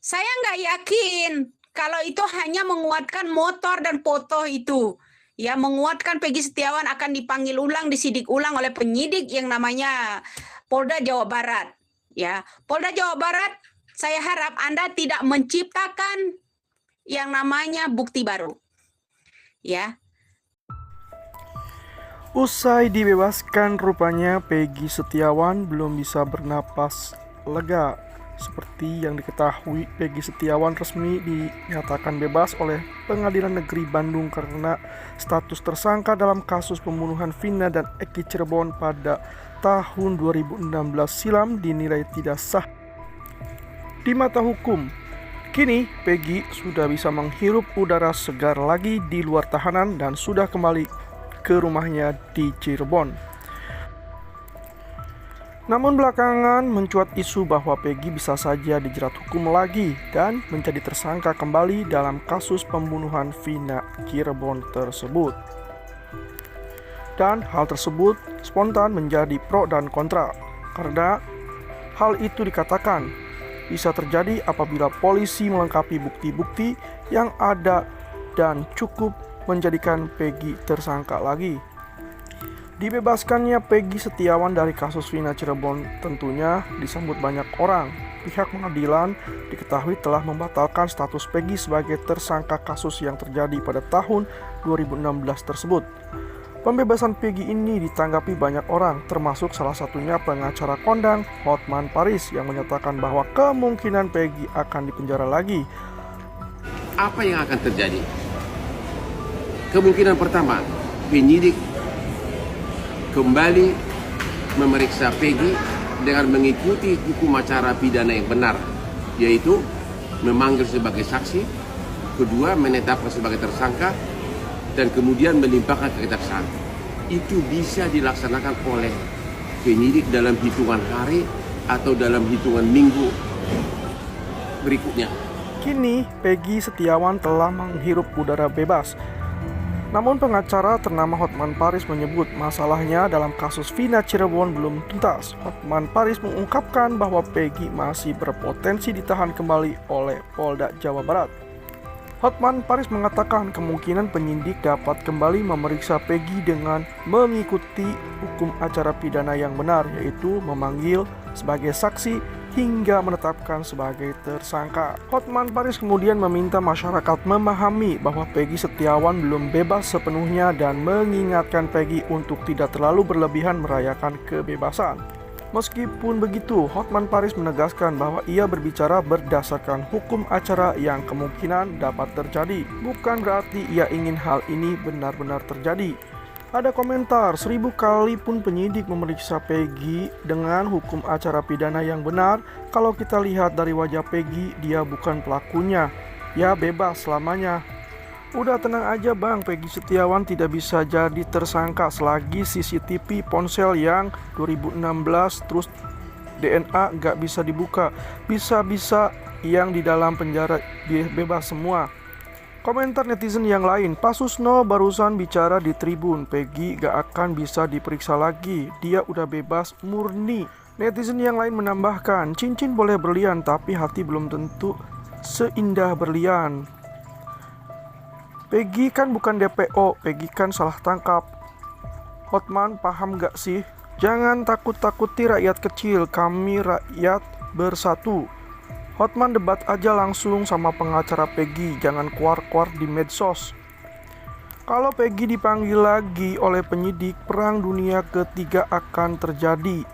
Saya nggak yakin kalau itu hanya menguatkan motor dan foto itu. Ya, menguatkan Peggy Setiawan akan dipanggil ulang, disidik ulang oleh penyidik yang namanya Polda Jawa Barat. Ya, Polda Jawa Barat, saya harap Anda tidak menciptakan yang namanya bukti baru. Ya. Usai dibebaskan, rupanya Peggy Setiawan belum bisa bernapas lega. Seperti yang diketahui, Peggy Setiawan resmi dinyatakan bebas oleh Pengadilan Negeri Bandung karena status tersangka dalam kasus pembunuhan Vina dan Eki Cirebon pada tahun 2016 silam dinilai tidak sah di mata hukum. Kini Peggy sudah bisa menghirup udara segar lagi di luar tahanan dan sudah kembali ke rumahnya di Cirebon. Namun belakangan mencuat isu bahwa Peggy bisa saja dijerat hukum lagi dan menjadi tersangka kembali dalam kasus pembunuhan Vina Cirebon tersebut. Dan hal tersebut spontan menjadi pro dan kontra, karena hal itu dikatakan bisa terjadi apabila polisi melengkapi bukti-bukti yang ada dan cukup menjadikan Peggy tersangka lagi. Dibebaskannya Peggy Setiawan dari kasus Vina Cirebon tentunya disambut banyak orang. Pihak pengadilan diketahui telah membatalkan status Peggy sebagai tersangka kasus yang terjadi pada tahun 2016 tersebut. Pembebasan Peggy ini ditanggapi banyak orang, termasuk salah satunya pengacara kondang Hotman Paris yang menyatakan bahwa kemungkinan Peggy akan dipenjara lagi. Apa yang akan terjadi? Kemungkinan pertama, penyidik kembali memeriksa Peggy dengan mengikuti hukum acara pidana yang benar, yaitu memanggil sebagai saksi, kedua menetapkan sebagai tersangka, dan kemudian melimpahkan ke kejaksaan. Itu bisa dilaksanakan oleh penyidik dalam hitungan hari atau dalam hitungan minggu berikutnya. Kini Peggy Setiawan telah menghirup udara bebas. Namun pengacara ternama Hotman Paris menyebut masalahnya dalam kasus Vina Cirebon belum tuntas. Hotman Paris mengungkapkan bahwa Peggy masih berpotensi ditahan kembali oleh Polda Jawa Barat. Hotman Paris mengatakan kemungkinan penyidik dapat kembali memeriksa Peggy dengan mengikuti hukum acara pidana yang benar, yaitu memanggil sebagai saksi hingga menetapkan sebagai tersangka. Hotman Paris kemudian meminta masyarakat memahami bahwa Peggy Setiawan belum bebas sepenuhnya dan mengingatkan Peggy untuk tidak terlalu berlebihan merayakan kebebasan. Meskipun begitu, Hotman Paris menegaskan bahwa ia berbicara berdasarkan hukum acara yang kemungkinan dapat terjadi. Bukan berarti ia ingin hal ini benar-benar terjadi. Ada komentar, 1000 kali pun penyidik memeriksa Peggy dengan hukum acara pidana yang benar. Kalau kita lihat dari wajah Peggy, dia bukan pelakunya. Ya bebas selamanya. Udah tenang aja bang, Peggy Setiawan tidak bisa jadi tersangka selagi CCTV ponsel yang 2016 terus DNA gak bisa dibuka. Bisa-bisa yang di dalam penjara bebas semua. Komentar netizen yang lain, Pak Susno barusan bicara di Tribun, Peggy gak akan bisa diperiksa lagi, dia udah bebas murni. Netizen yang lain menambahkan, cincin boleh berlian tapi hati belum tentu seindah berlian. Peggy kan bukan DPO, Peggy kan salah tangkap. Hotman paham gak sih? Jangan takut-takuti rakyat kecil, kami rakyat bersatu. Hotman debat aja langsung sama pengacara Peggy, jangan kuar-kuar di medsos. Kalau Peggy dipanggil lagi oleh penyidik, perang dunia ketiga akan terjadi.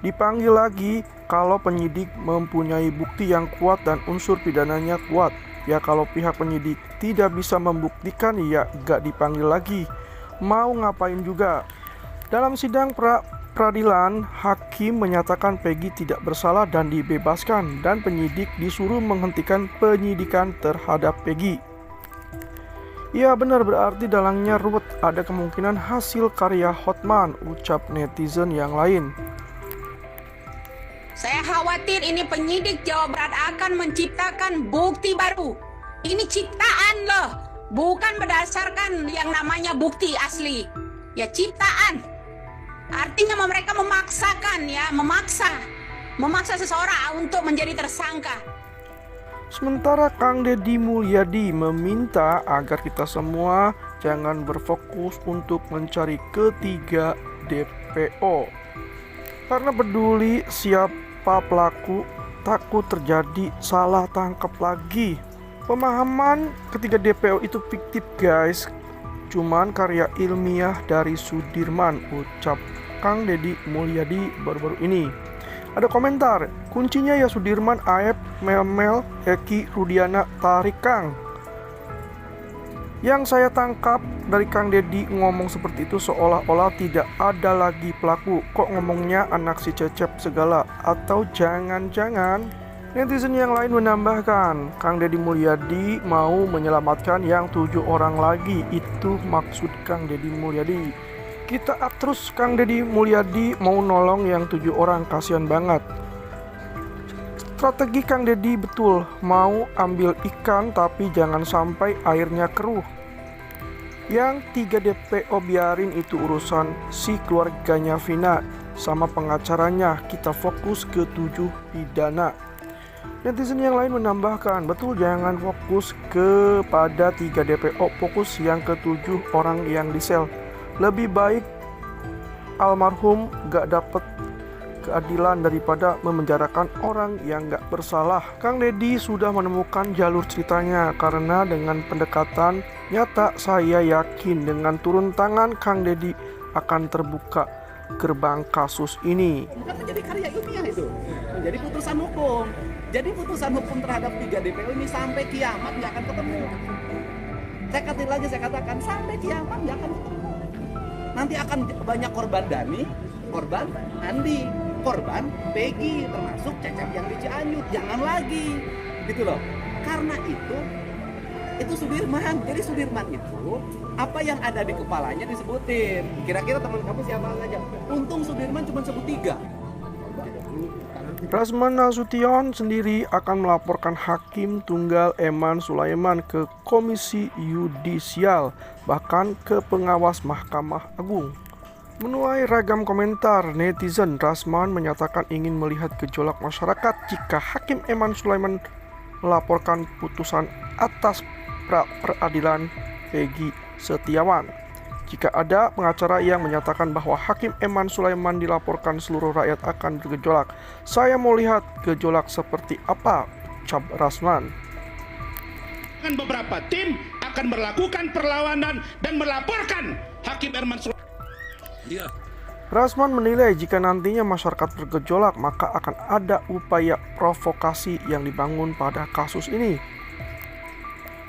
Dipanggil lagi kalau penyidik mempunyai bukti yang kuat dan unsur pidananya kuat. Ya kalau pihak penyidik tidak bisa membuktikan, ya gak dipanggil lagi. Mau ngapain juga. Dalam sidang peradilan, hakim menyatakan Peggy tidak bersalah dan dibebaskan, dan penyidik disuruh menghentikan penyidikan terhadap Peggy. Ya benar, berarti dalangnya ruwet, ada kemungkinan hasil karya Hotman, ucap netizen yang lain. Saya khawatir ini penyidik Jawa Barat akan menciptakan bukti baru. Ini ciptaan loh, bukan berdasarkan yang namanya bukti asli. Ya ciptaan. Artinya mereka memaksakan ya, memaksa seseorang untuk menjadi tersangka. Sementara Kang Deddy Mulyadi meminta agar kita semua jangan berfokus untuk mencari ketiga DPO. Karena peduli siapa pelaku, takut terjadi salah tangkap lagi. Pemahaman ketiga DPO itu fiktif guys, cuman karya ilmiah dari Sudirman, ucap Kang Deddy Mulyadi baru-baru ini. Ada komentar, kuncinya ya Sudirman, Aep, Mel, Eki, Rudiana, tarik Kang. Yang saya tangkap dari Kang Deddy ngomong seperti itu seolah-olah tidak ada lagi pelaku. Kok ngomongnya anak si Cecep segala? Atau jangan-jangan netizen yang lain menambahkan, Kang Deddy Mulyadi mau menyelamatkan yang 7 orang lagi. Itu maksud Kang Deddy Mulyadi. Kita terus Kang Deddy Mulyadi mau nolong yang 7 orang, kasihan banget. Strategi Kang Deddy betul, mau ambil ikan tapi jangan sampai airnya keruh. Yang 3 DPO biarin itu urusan si keluarganya Vina sama pengacaranya, kita fokus ke 7 pidana. Netizen yang lain menambahkan, betul jangan fokus kepada 3 DPO, fokus yang ke-7 orang yang di sel. Lebih baik almarhum gak dapet keadilan daripada memenjarakan orang yang gak bersalah. Kang Deddy sudah menemukan jalur ceritanya, karena dengan pendekatan nyata saya yakin dengan turun tangan Kang Deddy akan terbuka gerbang kasus ini. Bukan menjadi karya ilmiah itu, menjadi putusan hukum. Jadi putusan hukum terhadap 3 DPO ini sampai kiamat nggak akan ketemu. Saya katakan sampai kiamat nggak akan ketemu. Nanti akan banyak korban Dani, korban Andi, korban Peggy, termasuk Cecep yang di Cianjur. Jangan lagi, gitu loh. Karena itu Sudirman. Jadi Sudirman itu apa yang ada di kepalanya disebutin. Kira-kira teman kamu siapa saja? Untung Sudirman cuma sebut 3. Rasman Nasution sendiri akan melaporkan Hakim Tunggal Eman Sulaiman ke Komisi Yudisial, bahkan ke pengawas Mahkamah Agung. Menuai ragam komentar netizen, Rasman menyatakan ingin melihat gejolak masyarakat jika Hakim Eman Sulaiman melaporkan putusan atas pra-peradilan Peggy Setiawan. Jika ada pengacara yang menyatakan bahwa Hakim Eman Sulaiman dilaporkan seluruh rakyat akan bergejolak, saya mau lihat gejolak seperti apa, ucap Rasman. Beberapa tim akan melakukan perlawanan dan melaporkan Hakim Eman Sulaiman. Rasman menilai jika nantinya masyarakat bergejolak, maka akan ada upaya provokasi yang dibangun pada kasus ini.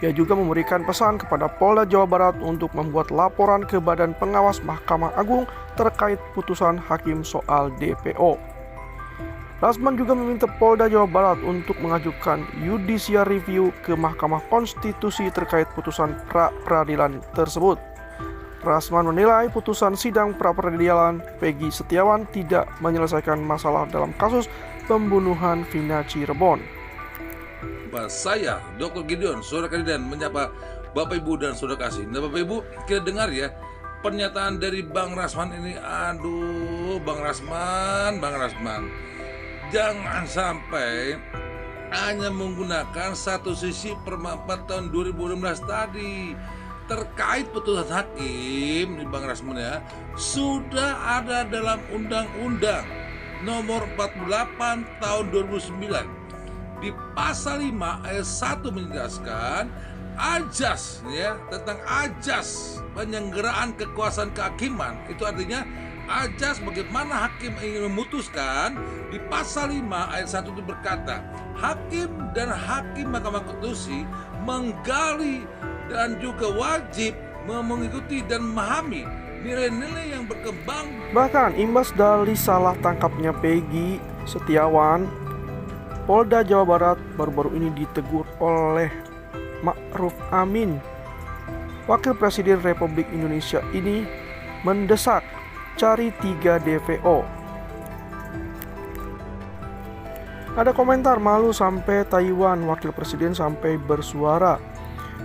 Ia juga memberikan pesan kepada Polda Jawa Barat untuk membuat laporan ke Badan Pengawas Mahkamah Agung terkait putusan hakim soal DPO. Rasman juga meminta Polda Jawa Barat untuk mengajukan judicial review ke Mahkamah Konstitusi terkait putusan pra-peradilan tersebut. Rasman menilai putusan sidang pra-peradilan Peggy Setiawan tidak menyelesaikan masalah dalam kasus pembunuhan Vina Cirebon. Saya, Dr. Gideon, Saudara Kadidan, menyapa Bapak Ibu dan Saudara kasih. Nah Bapak Ibu, kita dengar ya pernyataan dari Bang Rasman ini. Aduh, Bang Rasman, jangan sampai hanya menggunakan satu sisi permapat tahun 2016 tadi. Terkait putusan hakim, nih Bang Rasman ya, sudah ada dalam Undang-Undang nomor 48 tahun 2009. Di pasal 5 ayat 1 menjelaskan ajas ya, tentang ajas penyelenggaraan kekuasaan kehakiman. Itu artinya ajas bagaimana hakim ingin memutuskan. Di pasal 5 ayat 1 itu berkata, hakim dan hakim Mahkamah Konstitusi menggali dan juga wajib mengikuti dan memahami nilai-nilai yang berkembang. Bahkan imbas dari salah tangkapnya Peggy Setiawan, Polda Jawa Barat baru-baru ini ditegur oleh Ma'ruf Amin. Wakil Presiden Republik Indonesia ini mendesak cari 3 DPO. Ada komentar, malu sampai Taiwan, Wakil Presiden sampai bersuara.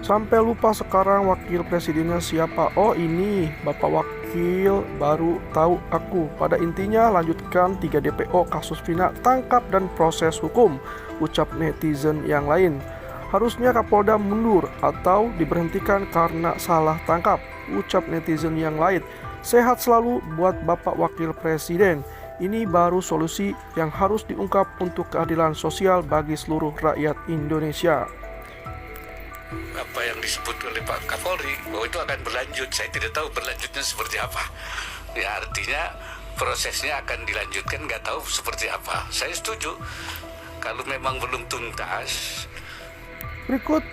Sampai lupa sekarang wakil presidennya siapa. Oh ini Bapak Wakil wakil baru tahu aku. Pada intinya lanjutkan 3 DPO kasus Vina, tangkap dan proses hukum, ucap netizen yang lain. Harusnya Kapolda mundur atau diberhentikan karena salah tangkap, ucap netizen yang lain. Sehat selalu buat Bapak Wakil Presiden. Ini baru solusi yang harus diungkap untuk keadilan sosial bagi seluruh rakyat Indonesia. Apa yang disebut oleh Pak Kapolri bahwa itu akan berlanjut, saya tidak tahu berlanjutnya seperti apa. Ya artinya prosesnya akan dilanjutkan, nggak tahu seperti apa. Saya setuju kalau memang belum tuntas. Berikut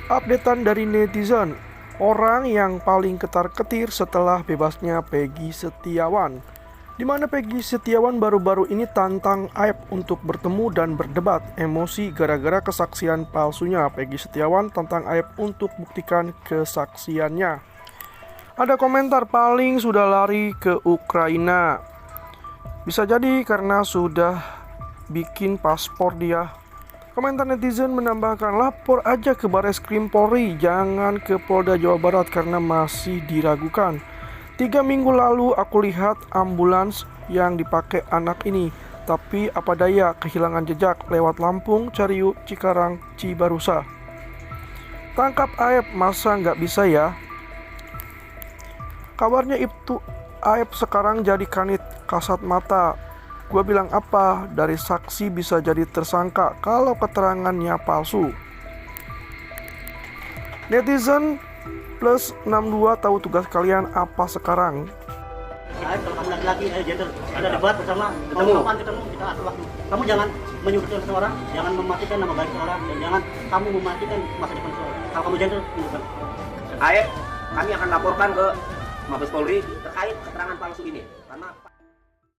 updatean dari netizen. Orang yang paling ketar-ketir setelah bebasnya Peggy Setiawan, di mana Peggy Setiawan baru-baru ini tantang Aep untuk bertemu dan berdebat. Emosi gara-gara kesaksian palsunya. Peggy Setiawan tantang Aep untuk buktikan kesaksiannya. Ada komentar, paling sudah lari ke Ukraina. Bisa jadi karena sudah bikin paspor dia. Komentar netizen menambahkan, lapor aja ke Bareskrim Polri, jangan ke Polda Jawa Barat karena masih diragukan. 3 minggu lalu aku lihat ambulans yang dipakai anak ini, tapi apa daya kehilangan jejak lewat Lampung, Cariu, Cikarang, Cibarusa. Tangkap Aep, masa nggak bisa ya? Kabarnya itu Aep sekarang jadi kanit kasat mata. Gua bilang apa, dari saksi bisa jadi tersangka kalau keterangannya palsu. Netizen plus 62 tahu tugas kalian apa sekarang? Kalau kamu laki-laki, gender, ada debat bersama, ketemu, kita atur waktu. Kamu jangan menyudutkan seseorang, jangan mematikan nama baik seseorang, dan jangan kamu mematikan masa depan seseorang. Kalau kamu gender, tunjukkan. Aep, kami akan laporkan ke Mabes Polri terkait keterangan palsu ini. Karena